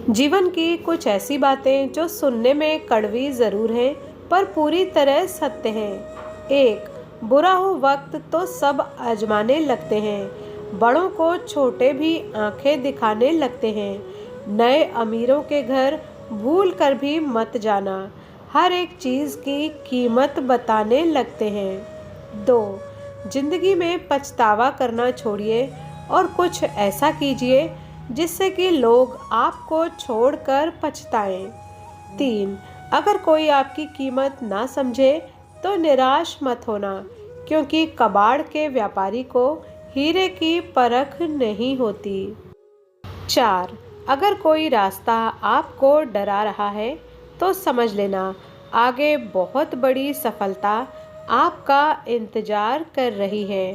जीवन की कुछ ऐसी बातें जो सुनने में कड़वी जरूर हैं पर पूरी तरह सत्य हैं। एक, बुरा हो वक्त तो सब आजमाने लगते हैं। बड़ों को छोटे भी आंखें दिखाने लगते हैं। नए अमीरों के घर भूल कर भी मत जाना, हर एक चीज की कीमत बताने लगते हैं। दो, जिंदगी में पछतावा करना छोड़िए और कुछ ऐसा कीजिए जिससे कि लोग आपको छोड़कर पछताएं। तीन, अगर कोई आपकी कीमत ना समझे तो निराश मत होना, क्योंकि कबाड़ के व्यापारी को हीरे की परख नहीं होती। चार, अगर कोई रास्ता आपको डरा रहा है तो समझ लेना, आगे बहुत बड़ी सफलता आपका इंतजार कर रही है।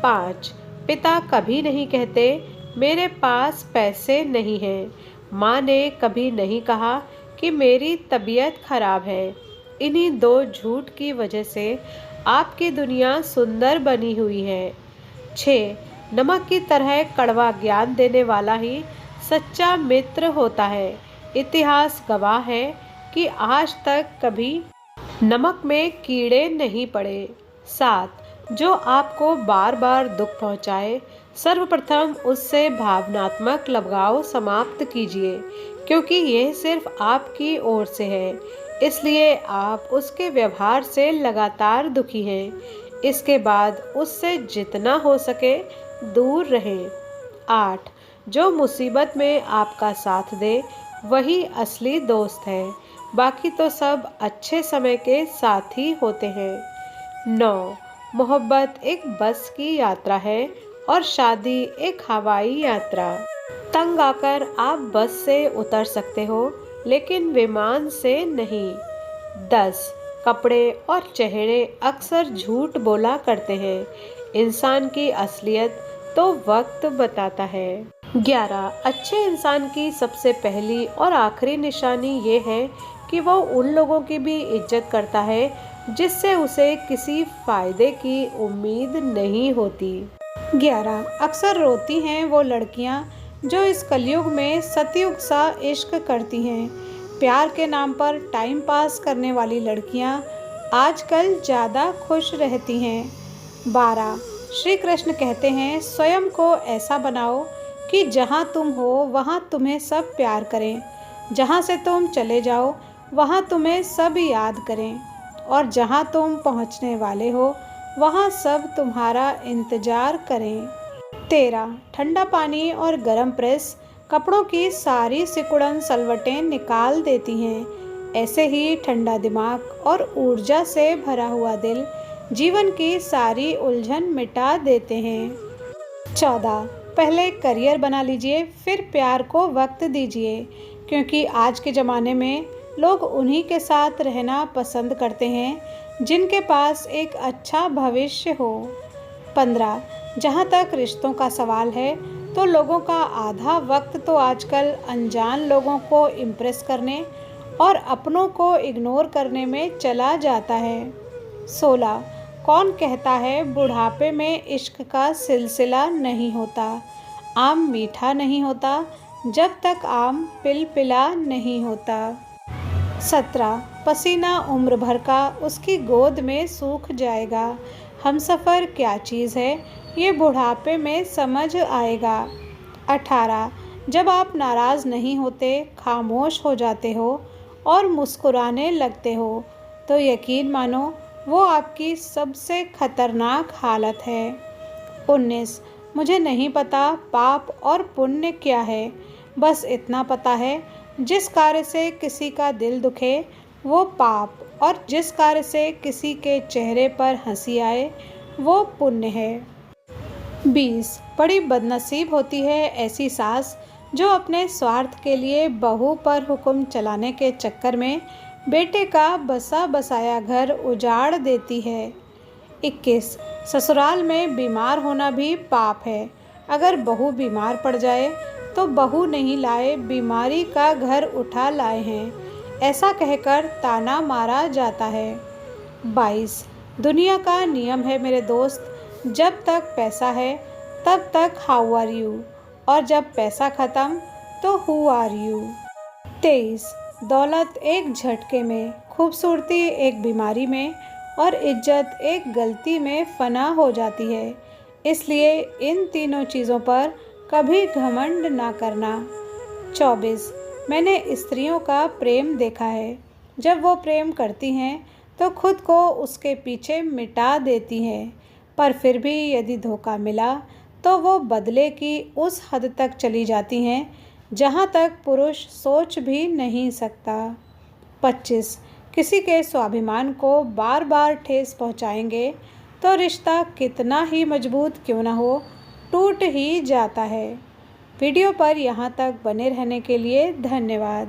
पाँच, पिता कभी नहीं कहते मेरे पास पैसे नहीं हैं। माँ ने कभी नहीं कहा कि मेरी तबीयत खराब है। इन्हीं दो झूठ की वजह से आपकी दुनिया सुंदर बनी हुई है। 6, नमक की तरह कड़वा ज्ञान देने वाला ही सच्चा मित्र होता है। इतिहास गवाह है कि आज तक कभी नमक में कीड़े नहीं पड़े। 7, जो आपको बार बार दुख पहुंचाए, सर्वप्रथम उससे भावनात्मक लगाव समाप्त कीजिए, क्योंकि यह सिर्फ आपकी ओर से है, इसलिए आप उसके व्यवहार से लगातार दुखी हैं। इसके बाद उससे जितना हो सके दूर रहें। 8, जो मुसीबत में आपका साथ दे वही असली दोस्त है, बाकी तो सब अच्छे समय के साथी होते हैं। 9, मोहब्बत एक बस की यात्रा है और शादी एक हवाई यात्रा। तंग आकर आप बस से उतर सकते हो, लेकिन विमान से नहीं। 10, कपड़े और चेहरे अक्सर झूठ बोला करते हैं, इंसान की असलियत तो वक्त बताता है। 11, अच्छे इंसान की सबसे पहली और आखिरी निशानी ये है कि वो उन लोगों की भी इज्जत करता है जिससे उसे किसी फायदे की उम्मीद नहीं होती। 11, अक्सर रोती हैं वो लड़कियां जो इस कलयुग में सतयुग सा इश्क करती हैं। प्यार के नाम पर टाइम पास करने वाली लड़कियां आजकल ज़्यादा खुश रहती हैं। 12, श्री कृष्ण कहते हैं स्वयं को ऐसा बनाओ कि जहाँ तुम हो वहाँ तुम्हें सब प्यार करें, जहाँ से तुम चले जाओ वहाँ तुम्हें सब याद करें, और जहाँ तुम पहुँचने वाले हो वहाँ सब तुम्हारा इंतज़ार करें। 13, ठंडा पानी और गर्म प्रेस कपड़ों की सारी सिकुड़न सलवटें निकाल देती हैं। ऐसे ही ठंडा दिमाग और ऊर्जा से भरा हुआ दिल जीवन की सारी उलझन मिटा देते हैं। 14, पहले करियर बना लीजिए, फिर प्यार को वक्त दीजिए, क्योंकि आज के ज़माने में लोग उन्हीं के साथ रहना पसंद करते हैं जिनके पास एक अच्छा भविष्य हो। 15, जहाँ तक रिश्तों का सवाल है तो लोगों का आधा वक्त तो आजकल अनजान लोगों को इम्प्रेस करने और अपनों को इग्नोर करने में चला जाता है। 16, कौन कहता है बुढ़ापे में इश्क का सिलसिला नहीं होता। आम मीठा नहीं होता जब तक आम पिलपिला नहीं होता। 17, पसीना उम्र भर का उसकी गोद में सूख जाएगा। हमसफ़र क्या चीज़ है ये बुढ़ापे में समझ आएगा। 18, जब आप नाराज़ नहीं होते, खामोश हो जाते हो और मुस्कुराने लगते हो, तो यकीन मानो वो आपकी सबसे खतरनाक हालत है। 19, मुझे नहीं पता पाप और पुण्य क्या है, बस इतना पता है जिस कार्य से किसी का दिल दुखे वो पाप, और जिस कार्य से किसी के चेहरे पर हंसी आए वो पुण्य है। 20, बड़ी बदनसीब होती है ऐसी सास जो अपने स्वार्थ के लिए बहू पर हुक्म चलाने के चक्कर में बेटे का बसा बसाया घर उजाड़ देती है। 21, ससुराल में बीमार होना भी पाप है। अगर बहू बीमार पड़ जाए तो बहू नहीं लाए बीमारी का घर उठा लाए हैं, ऐसा कहकर ताना मारा जाता है। 22, दुनिया का नियम है मेरे दोस्त, जब तक पैसा है तब तक हाउ आर यू, और जब पैसा ख़त्म तो हु आर यू। 23 दौलत एक झटके में, खूबसूरती एक बीमारी में और इज्जत एक गलती में फना हो जाती है। इसलिए इन तीनों चीज़ों पर कभी घमंड ना करना। 24 मैंने स्त्रियों का प्रेम देखा है। जब वो प्रेम करती हैं तो खुद को उसके पीछे मिटा देती हैं, पर फिर भी यदि धोखा मिला तो वो बदले की उस हद तक चली जाती हैं जहाँ तक पुरुष सोच भी नहीं सकता। 25 किसी के स्वाभिमान को बार बार ठेस पहुँचाएंगे तो रिश्ता कितना ही मजबूत क्यों ना हो, टूट ही जाता है। वीडियो पर यहाँ तक बने रहने के लिए धन्यवाद।